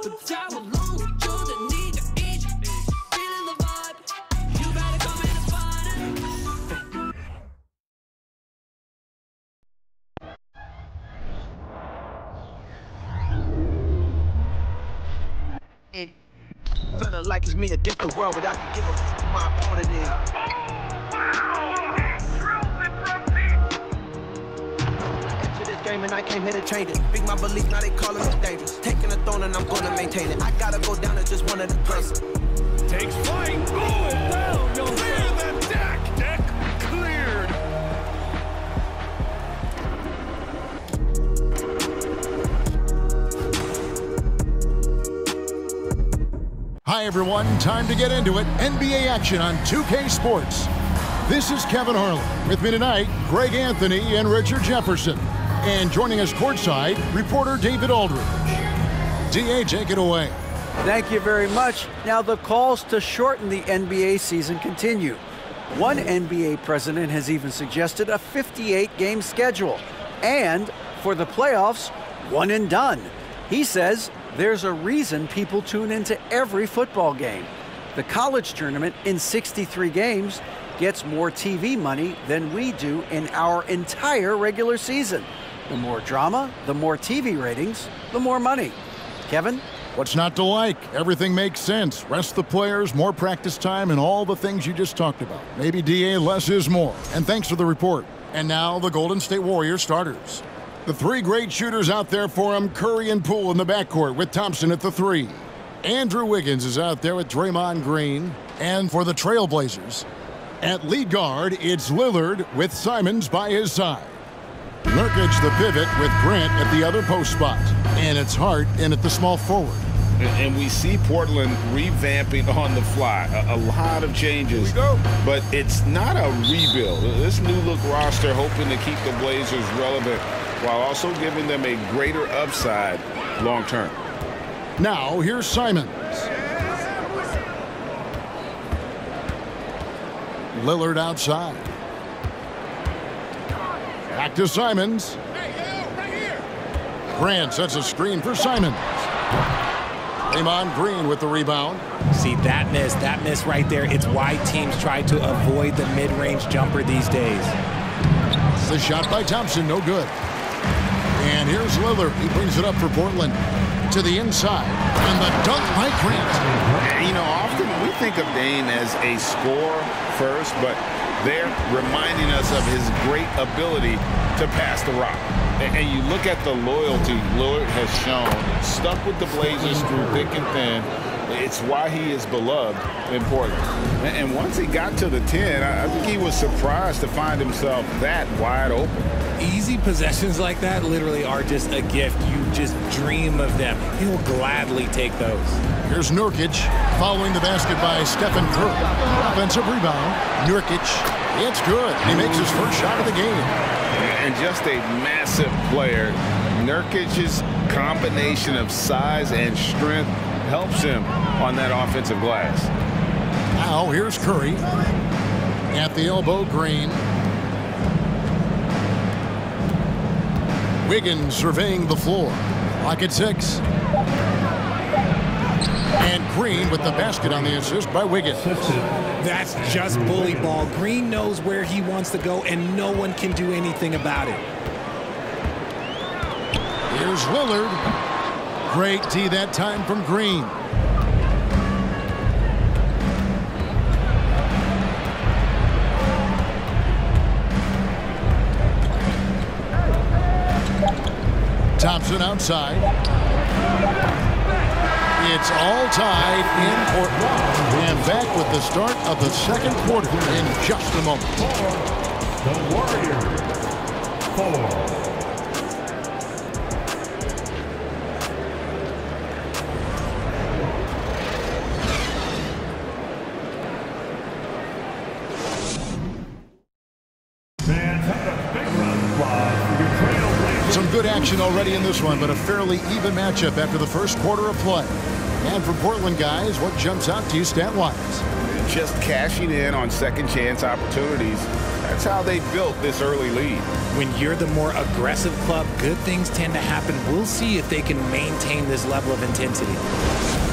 But I will long you the need to eat. Feeling the vibe. You better come in and find it. Feeling like it's me against the world, but I can give a my opponent in. Game and I came here to change it. Big my belief, now they calling me dangerous. Taking the throne and I'm gonna maintain it. I gotta go down to just one of the places. Takes flight, going down. Clear the deck. Deck cleared. Hi everyone, time to get into it. NBA action on 2K Sports. This is Kevin Harlan. With me tonight, Greg Anthony and Richard Jefferson. And joining us courtside, reporter David Aldridge. DA, take it away. Thank you very much. Now, the calls to shorten the NBA season continue. One NBA president has even suggested a 58-game schedule. And for the playoffs, one and done. He says there's a reason people tune into every football game. The college tournament in 63 games gets more TV money than we do in our entire regular season. The more drama, the more TV ratings, the more money. Kevin? What's not to like? Everything makes sense. Rest the players, more practice time, and all the things you just talked about. Maybe, DA, less is more. And thanks for the report. And now, the Golden State Warriors starters. The three great shooters out there for them, Curry and Poole in the backcourt with Thompson at the 3. Andrew Wiggins is out there with Draymond Green. And for the Trailblazers, at lead guard, it's Lillard with Simons by his side. Nurkic the pivot with Grant at the other post spot. And it's Hart in at the small forward. And we see Portland revamping on the fly. A lot of changes. But it's not a rebuild. This new look roster hoping to keep the Blazers relevant while also giving them a greater upside long term. Now here's Simons. Lillard outside. Back to Simons. Grant sets a screen for Simons. Draymond Green with the rebound. See, that miss right there. It's why teams try to avoid the mid-range jumper these days. The shot by Thompson, no good. And here's Lillard. He brings it up for Portland. To the inside. And the dunk by Grant. You know, often we think of Dane as a scorer first, but they're reminding us of his great ability to pass the rock. And you look at the loyalty Lillard has shown, stuck with the Blazers through thick and thin. It's why he is beloved in Portland. And once he got to the 10, I think he was surprised to find himself that wide open. Easy possessions like that literally are just a gift. You just dream of them. He'll gladly take those. Here's Nurkic following the basket by Stephen Curry. Offensive rebound. Nurkic. It's good. He makes his first shot of the game. And just a massive player. Nurkic's combination of size and strength helps him on that offensive glass. Now here's Curry. At the elbow, Green. Wiggins surveying the floor. Clock at 6. And Green with the basket on the assist by Wiggins. That's just bully ball. Green knows where he wants to go, and no one can do anything about it. Here's Lillard. Great D that time from Green. Thompson outside. It's all tied in Portland. And back with the start of the second quarter in just a moment. The Warriors 4. Some good action already in this one, but a fairly even matchup after the first quarter of play. And for Portland guys, what jumps out to you stat-wise? just cashing in on second chance opportunities. That's how they built this early lead. When you're the more aggressive club, good things tend to happen. We'll see if they can maintain this level of intensity.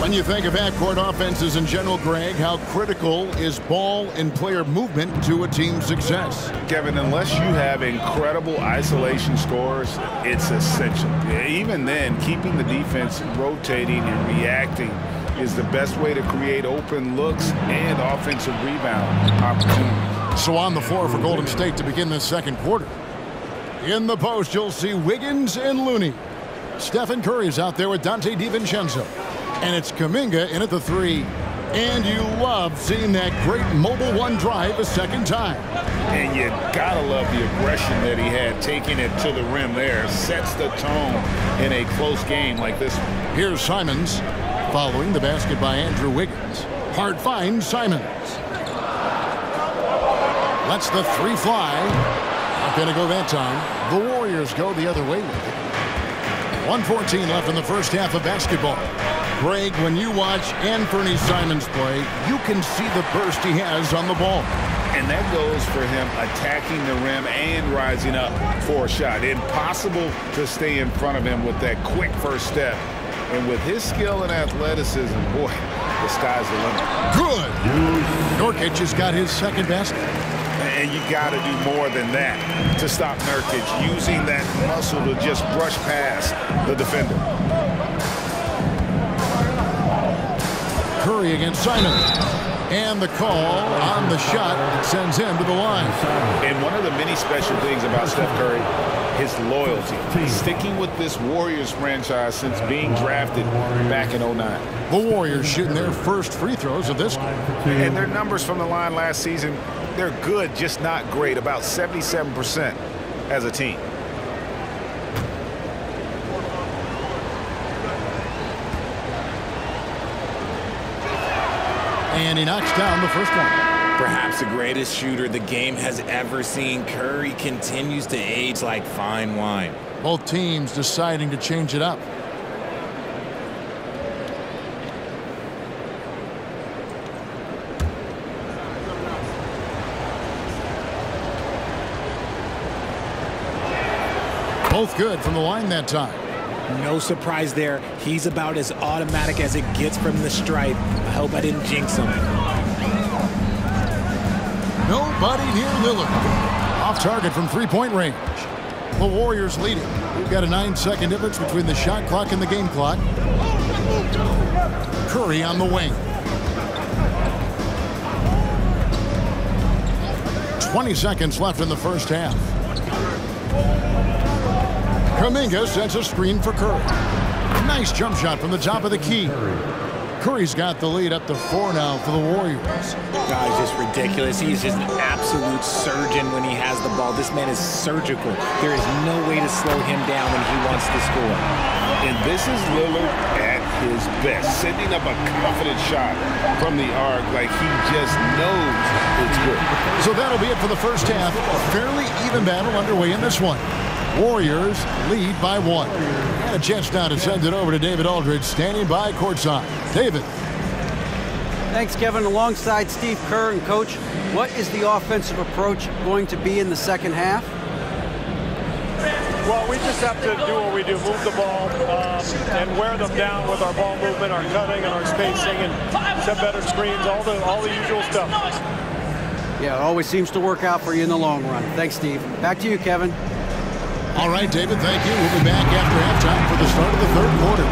When you think of backcourt offenses in general, Greg, how critical is ball and player movement to a team's success? Kevin, unless you have incredible isolation scores, it's essential. Even then, keeping the defense rotating and reacting is the best way to create open looks and offensive rebound opportunities. So on the floor for Golden State to begin this second quarter. In the post, you'll see Wiggins and Looney. Stephen Curry's out there with Dante DiVincenzo. And it's Kuminga in at the 3. And you love seeing that great mobile one drive a second time. And you gotta love the aggression that he had, taking it to the rim there. Sets the tone in a close game like this one. Here's Simons, following the basket by Andrew Wiggins. Hard find Simons. Lets the 3 fly. Not gonna go that time. The Warriors go the other way with it. 1:14 left in the first half of basketball. Greg, when you watch Anthony Simons play, you can see the burst he has on the ball. And that goes for him attacking the rim and rising up for a shot. Impossible to stay in front of him with that quick first step. And with his skill and athleticism, boy, the sky's the limit. Good. Nurkic has got his second basket. And you got to do more than that to stop Nurkic, using that muscle to just brush past the defender. Curry against Simons. And the call on the shot that sends him to the line. And one of the many special things about Steph Curry, his loyalty. Sticking with this Warriors franchise since being drafted back in 09. The Warriors shooting their first free throws of this game. And their numbers from the line last season, they're good, just not great. About 77% as a team. And he knocks down the first one. Perhaps the greatest shooter the game has ever seen. Curry continues to age like fine wine. Both teams deciding to change it up. Both good from the line that time. No surprise there. He's about as automatic as it gets from the stripe. I hope I didn't jinx him. Nobody near Lillard. Off target from three-point range. The Warriors leading. We've got a 9-second difference between the shot clock and the game clock. Curry on the wing. 20 seconds left in the first half. Kuminga sets a screen for Curry. Nice jump shot from the top of the key. Curry's got the lead up to 4 now for the Warriors. God, it's just ridiculous. He's just an absolute surgeon when he has the ball. This man is surgical. There is no way to slow him down when he wants to score. And this is Lillard at his best, sending up a confident shot from the arc like he just knows it's good. So that'll be it for the first half. A fairly even battle underway in this one. Warriors lead by 1. And a chance now to send it over to David Aldridge, standing by courtside. David. Thanks, Kevin. Alongside Steve Kerr and Coach, what is the offensive approach going to be in the second half? Well, we just have to do what we do, move the ball and wear them down with our ball movement, our cutting, and our spacing, and set better screens, all the usual stuff. Yeah, it always seems to work out for you in the long run. Thanks, Steve. Back to you, Kevin. All right, David, thank you. We'll be back after halftime for the start of the third quarter.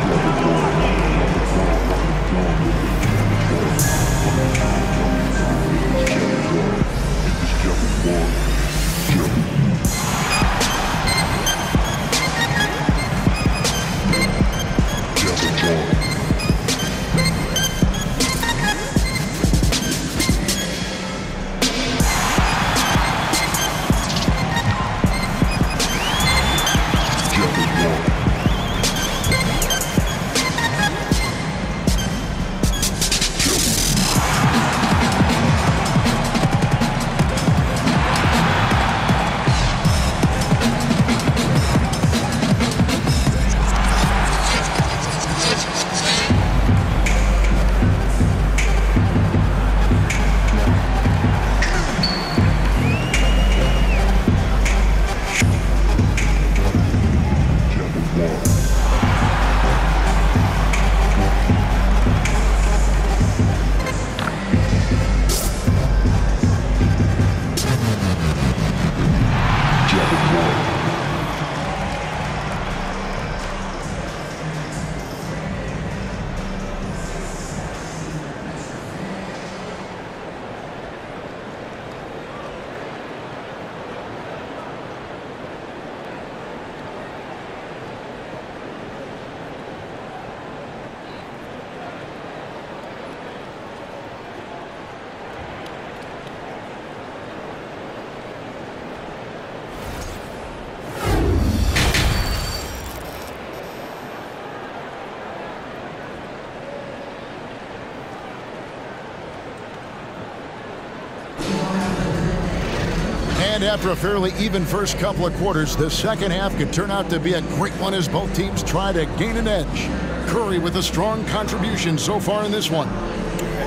And after a fairly even first couple of quarters, the second half could turn out to be a great one as both teams try to gain an edge. Curry with a strong contribution so far in this one.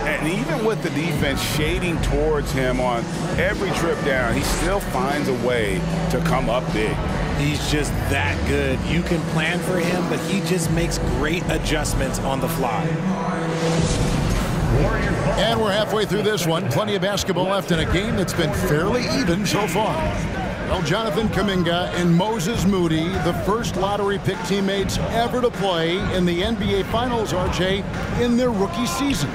And even with the defense shading towards him on every trip down, he still finds a way to come up big. He's just that good. You can plan for him, but he just makes great adjustments on the fly. And we're halfway through this one. Plenty of basketball left in a game that's been fairly even so far. Well, Jonathan Kuminga and Moses Moody, the first lottery pick teammates ever to play in the NBA Finals, RJ, in their rookie seasons.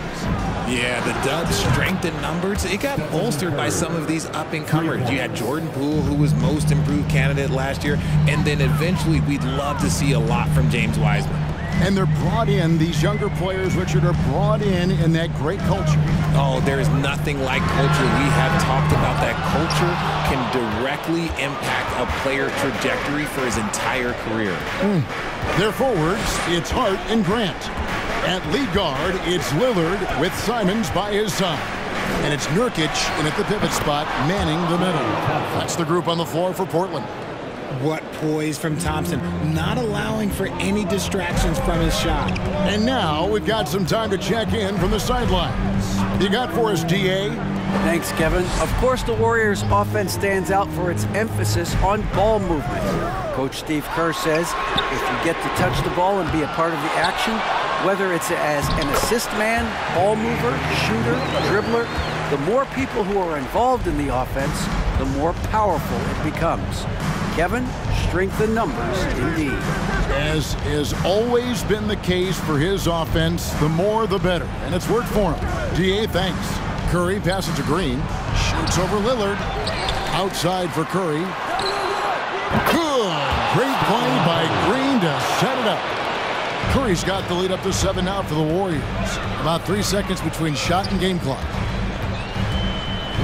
Yeah, the Dubs' strength in numbers, it got bolstered by some of these up-and-comers. You had Jordan Poole, who was most improved candidate last year, and then eventually we'd love to see a lot from James Wiseman. And they're brought in, these younger players, Richard, are brought in that great culture. Oh, there is nothing like culture. We have talked about that culture can directly impact a player's trajectory for his entire career. Their forwards, it's Hart and Grant. At lead guard, it's Lillard with Simons by his side. And it's Nurkic in at the pivot spot, manning the middle. That's the group on the floor for Portland. What poise from Thompson, not allowing for any distractions from his shot. And now we've got some time to check in from the sidelines. You got for us, DA? Thanks, Kevin. Of course, the Warriors' offense stands out for its emphasis on ball movement. Coach Steve Kerr says if you get to touch the ball and be a part of the action, whether it's as an assist man, ball mover, shooter, dribbler, the more people who are involved in the offense, the more powerful it becomes. Kevin, strength in numbers, indeed. As has always been the case for his offense, the more the better. And it's worked for him. DA, thanks. Curry passes to Green. Shoots over Lillard. Outside for Curry. Good. Great play by Green to set it up. Curry's got the lead up to 7 now for the Warriors. About 3 seconds between shot and game clock.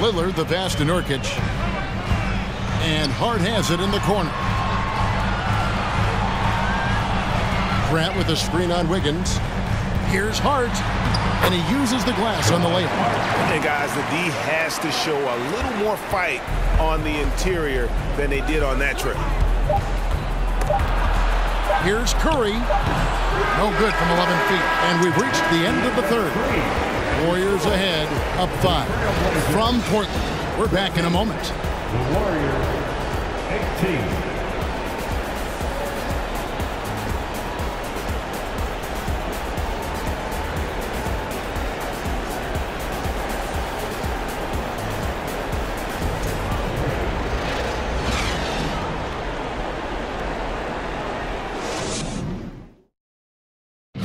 Lillard, the pass to Nurkic. And Hart has it in the corner. Grant with a screen on Wiggins. Here's Hart. And he uses the glass on the layup. Hey, guys, the D has to show a little more fight on the interior than they did on that trip. Here's Curry. No good from 11 feet. And we've reached the end of the third. Warriors ahead, up 5. From Portland. We're back in a moment. The Warriors 18.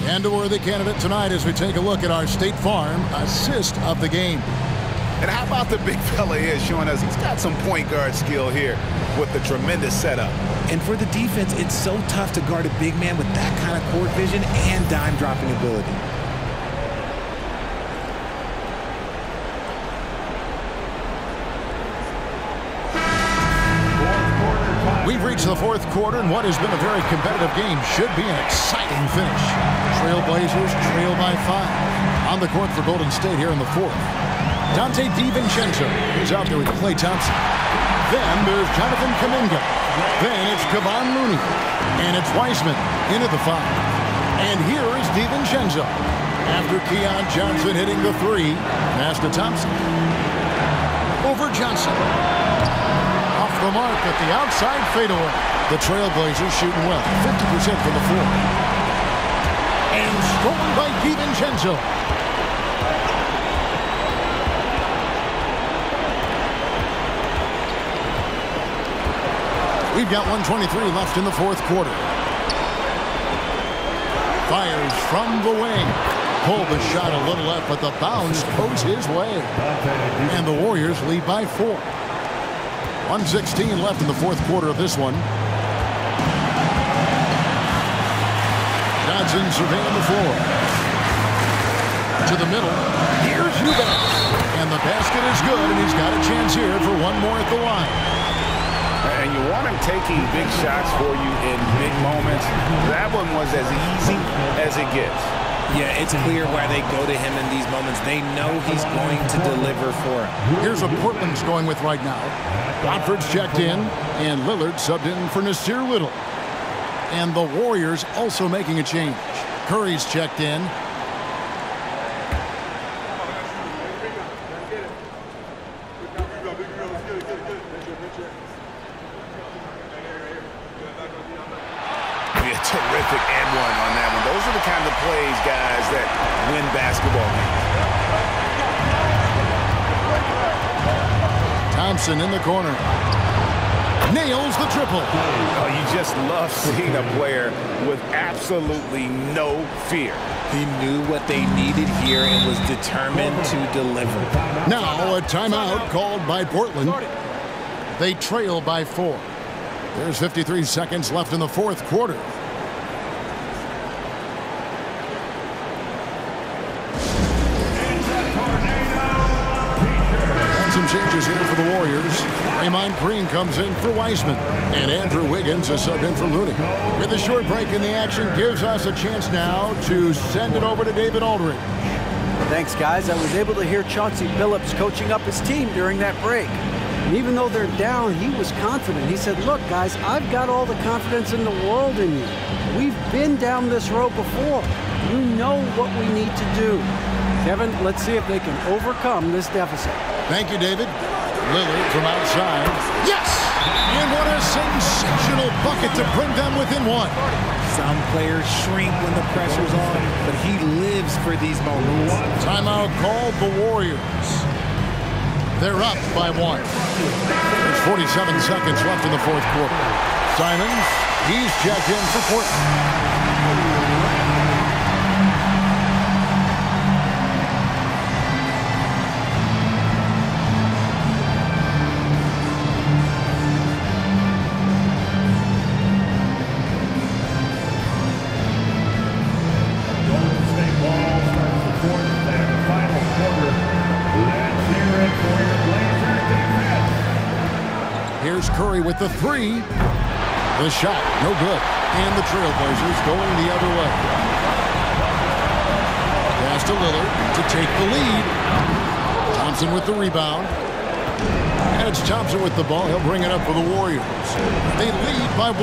And a worthy candidate tonight as we take a look at our State Farm assist of the game. And how about the big fella here showing us he's got some point guard skill here with the tremendous setup. And for the defense, it's so tough to guard a big man with that kind of court vision and dime dropping ability. We've reached the fourth quarter, and what has been a very competitive game should be an exciting finish. Trailblazers trail by 5. On the court for Golden State here in the fourth. Dante DiVincenzo is out there with Klay Thompson. Then there's Jonathan Kuminga. Then it's Kevon Looney. And it's Wiseman into the 5. And here is DiVincenzo. After Keon Johnson hitting the 3, pass to Thompson. Over Johnson. Off the mark at the outside fadeaway. The Trailblazers shooting well, 50% from the floor. And stolen by DiVincenzo. We've got 1:23 left in the fourth quarter. Fires from the wing. Pulled the shot a little left, but the bounce goes his way. And the Warriors lead by 4. 1:16 left in the fourth quarter of this one. Johnson surveying the floor. To the middle. Here's Eubanks. And the basket is good, and he's got a chance here for one more at the line. And you want him taking big shots for you in big moments. That one was as easy as it gets. Yeah, it's clear why they go to him in these moments. They know he's going to deliver for him. Here's what Portland's going with right now. Watford's checked in, and Lillard subbed in for Nasir Little. And the Warriors also making a change. Curry's checked in. Terrific and one on that one. Those are the kind of plays, guys, that win basketball games. Thompson in the corner. Nails the triple. Oh, you just love seeing a player with absolutely no fear. He knew what they needed here and was determined to deliver. Now a timeout called by Portland. They trail by 4. There's 53 seconds left in the fourth quarter. Some changes here for the Warriors. Draymond Green comes in for Wiseman. And Andrew Wiggins is subbed in for Looney. With a short break in the action, gives us a chance now to send it over to David Aldridge. Thanks, guys. I was able to hear Chauncey Billups coaching up his team during that break. And even though they're down, he was confident. He said, look, guys, I've got all the confidence in the world in you. We've been down this road before. You know what we need to do. Kevin, let's see if they can overcome this deficit. Thank you, David. Lillard from outside. Yes! And what a sensational bucket to bring them within 1. Some players shrink when the pressure's on, but he lives for these moments. Timeout called the Warriors. They're up by 1. There's 47 seconds left in the fourth quarter. Simons, he's checked in for Portland. Here's Curry with the 3. The shot, no good. And the Trailblazers going the other way. Pass to Lillard to take the lead. Thompson with the rebound. And it's Thompson with the ball. He'll bring it up for the Warriors. They lead by 1.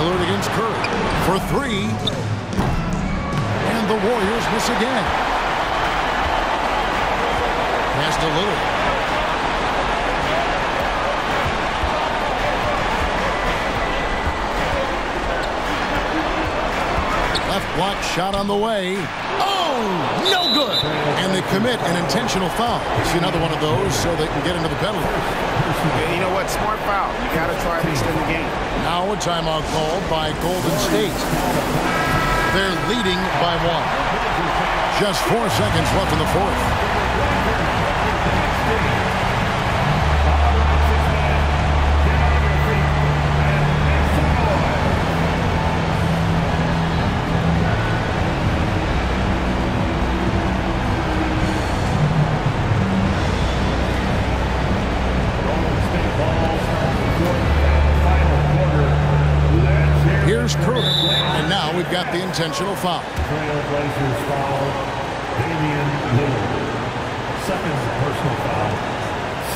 Lillard against Curry for 3. And the Warriors miss again. Pass to Lillard. Left block shot on the way. Oh, no good. And they commit an intentional foul. It's another one of those so they can get into the penalty. Yeah, you know what? Smart foul. You got to try to extend the game. Now a timeout called by Golden State. They're leading by 1. Just 4 seconds left in the fourth. Here's Curry. And now we've got the intentional foul. Trailblazers foul. Damian Lillard. Second personal foul.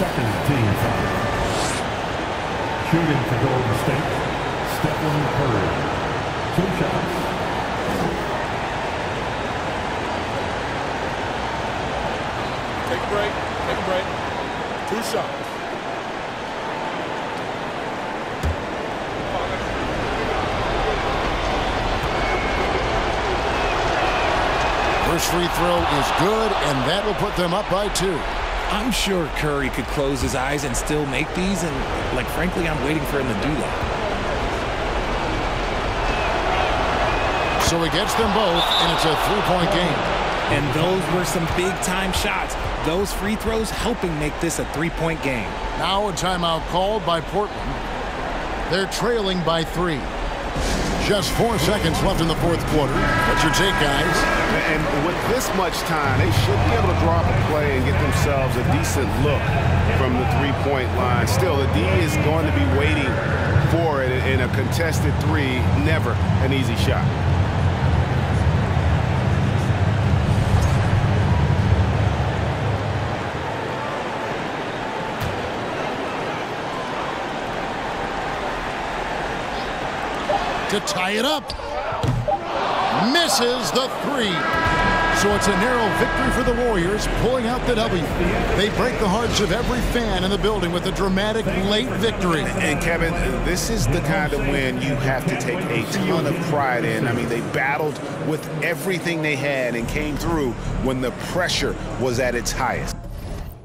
Second team foul. Shooting for Golden State. Stephen Curry. 2 shots. Take a break. Take a break. 2 shots. First free throw is good, and that will put them up by 2. I'm sure Curry could close his eyes and still make these, and, like, frankly, I'm waiting for him to do that. So he gets them both, and it's a 3-point game. And those were some big-time shots. Those free throws helping make this a 3-point game. Now a timeout called by Portland. They're trailing by 3. Just 4 seconds left in the fourth quarter. What's your take, guys? And with this much time, they should be able to draw up a play and get themselves a decent look from the 3-point line. Still, the D is going to be waiting for it in a contested three. Never an easy shot. To tie it up. Misses the three. So it's a narrow victory for the Warriors, pulling out the W. They break the hearts of every fan in the building with a dramatic late victory. And Kevin, this is the kind of win you have to take a ton of pride in. I mean, they battled with everything they had and came through when the pressure was at its highest.